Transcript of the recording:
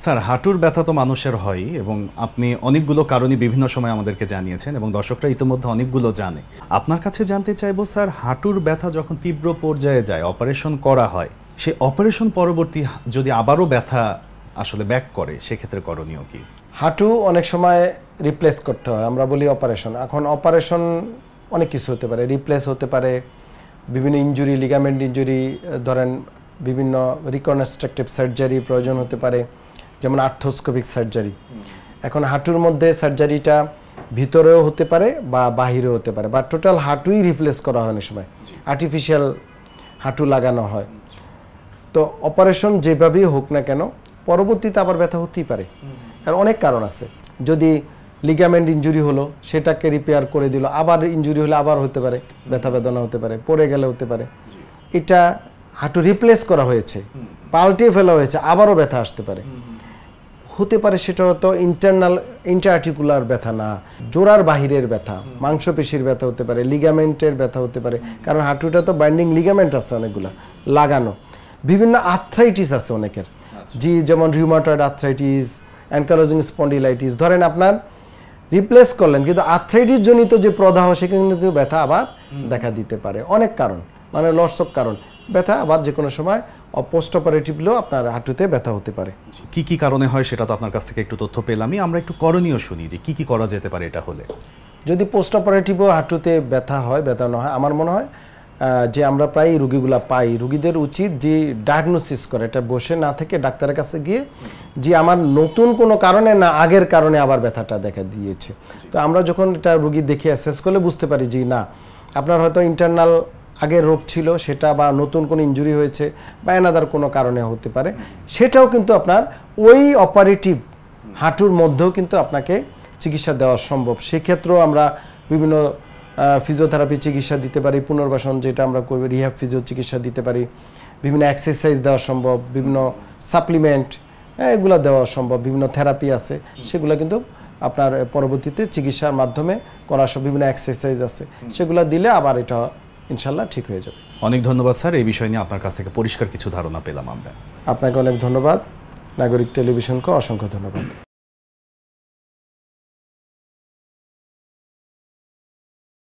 Sir, হাঁটুর ব্যথা তো মানুষের হয় এবং আপনি অনেকগুলো কারণই বিভিন্ন সময় আমাদেরকে জানিয়েছেন এবং দর্শকরা ইতিমধ্যে অনেকগুলো জানে। আপনার কাছে জানতে চাইবো স্যার, হাঁটুর ব্যথা যখন তীব্র পর্যায়ে যায়, অপারেশন করা হয়, সেই অপারেশন পরবর্তী যদি আবারও ব্যথা আসলে ব্যাক করে, সেক্ষেত্রে করণীয় কি? হাঁটু অনেক সময় রিপ্লেস করতে হয়, আমরা বলি অপারেশন। এখন অপারেশন অনেক কিছু হতে পারে, রিপ্লেস হতে পারে, বিভিন্ন ইনজুরি, লিগামেন্ট ইনজুরি, ধরেন বিভিন্ন রিকনস্ট্রাকটিভ সার্জারি প্রয়োজন হতে পারে, যেমন আর্থ্রোস্কোপিক সার্জারি। এখন হাঁটুর মধ্যে সার্জারিটা ভিতরেও হতে পারে বা বাহিরেও হতে পারে, বা টোটাল হাঁটুই রিপ্লেস করা হয় অনেক সময়, আর্টিফিশিয়াল হাঁটু লাগানো হয়। তো অপারেশন যেভাবেই হোক না কেন, পরবর্তীতে আবার ব্যথা হতেই পারে। আর অনেক কারণ আছে। যদি লিগামেন্ট ইনজুরি হলো, সেটাকে রিপেয়ার করে দিল, আবার ইনজুরি হলে আবার হতে পারে, ব্যথা বেদনা হতে পারে, পড়ে গেলে হতে পারে। এটা হাঁটু রিপ্লেস করা হয়েছে, পাল্টিয়ে ফেলা হয়েছে, আবারও ব্যথা আসতে পারে। হতে পারে সেটা হয়তো ইন্টারনাল ইন্টারআর্টিকুলার ব্যথা না, জোড়ার বাহিরের ব্যথা, মাংসপেশির ব্যথা হতে পারে, লিগামেন্টের ব্যথা হতে পারে, কারণ হাঁটুটা তো বাইন্ডিং লিগামেন্ট আছে অনেকগুলা লাগানো। বিভিন্ন আর্থ্রাইটিস আছে অনেকের, যেমন রিউমাটয়েড আর্থ্রাইটিস, অ্যানকালোজিং স্পন্ডিলাইটিস। ধরেন আপনার রিপ্লেস করলেন, কিন্তু আর্থ্রাইটিস জনিত যে প্রদাহ, সেখানে কিন্তু ব্যথা আবার দেখা দিতে পারে। অনেক কারণ, মানে লর্সক কারণ, ব্যথা আবার যে কোনো সময় পোস্ট অপারেটিভলিও আপনার হাঁটুতে ব্যথা হতে পারে। কি কি কারণে হয় সেটা তো আপনার কাছ থেকে একটু তথ্য পেলামই, আমরা একটু করণীয় শুনি যে কি কি করা যেতে পারে এটা হলে। যদি পোস্ট অপারেটিভও হাঁটুতে ব্যথা হয়, ব্যথা না হয়, আমার মনে হয় যে আমরা প্রায় রুগীগুলা পাই, রুগীদের উচিত যে ডায়াগনোসিস করে, এটা বসে না থেকে ডাক্তারের কাছে গিয়ে যে আমার নতুন কোনো কারণে না আগের কারণে আবার ব্যথাটা দেখা দিয়েছে। তো আমরা যখন এটা রুগী দেখে অ্যাসেস করলে বুঝতে পারি যে না, আপনার হয়তো ইন্টারনাল আগের রোগ ছিল সেটা, বা নতুন কোনো ইনজুরি হয়েছে, বা এনাদার কোনো কারণে হতে পারে, সেটাও কিন্তু আপনার ওই অপারেটিভ হাঁটুর মধ্যেও কিন্তু আপনাকে চিকিৎসা দেওয়া সম্ভব। সেক্ষেত্রেও আমরা বিভিন্ন ফিজিওথেরাপি চিকিৎসা দিতে পারি, পুনর্বাসন যেটা আমরা করবো, রিহ্যাব ফিজিও চিকিৎসা দিতে পারি, বিভিন্ন এক্সারসাইজ দেওয়া সম্ভব, বিভিন্ন সাপ্লিমেন্ট এগুলো দেওয়া সম্ভব, বিভিন্ন থেরাপি আছে, সেগুলো কিন্তু আপনার পরবর্তীতে চিকিৎসার মাধ্যমে করা সব বিভিন্ন এক্সারসাইজ আছে, সেগুলো দিলে আবার এটা ইনশাল্লাহ ঠিক হয়ে যাবে। অনেক ধন্যবাদ স্যার, এই বিষয় নিয়ে আপনার কাছ থেকে পরিষ্কার কিছু ধারণা পেলাম আমরা। আপনাকে অনেক ধন্যবাদ, নাগরিক টেলিভিশনকে অসংখ্য ধন্যবাদ।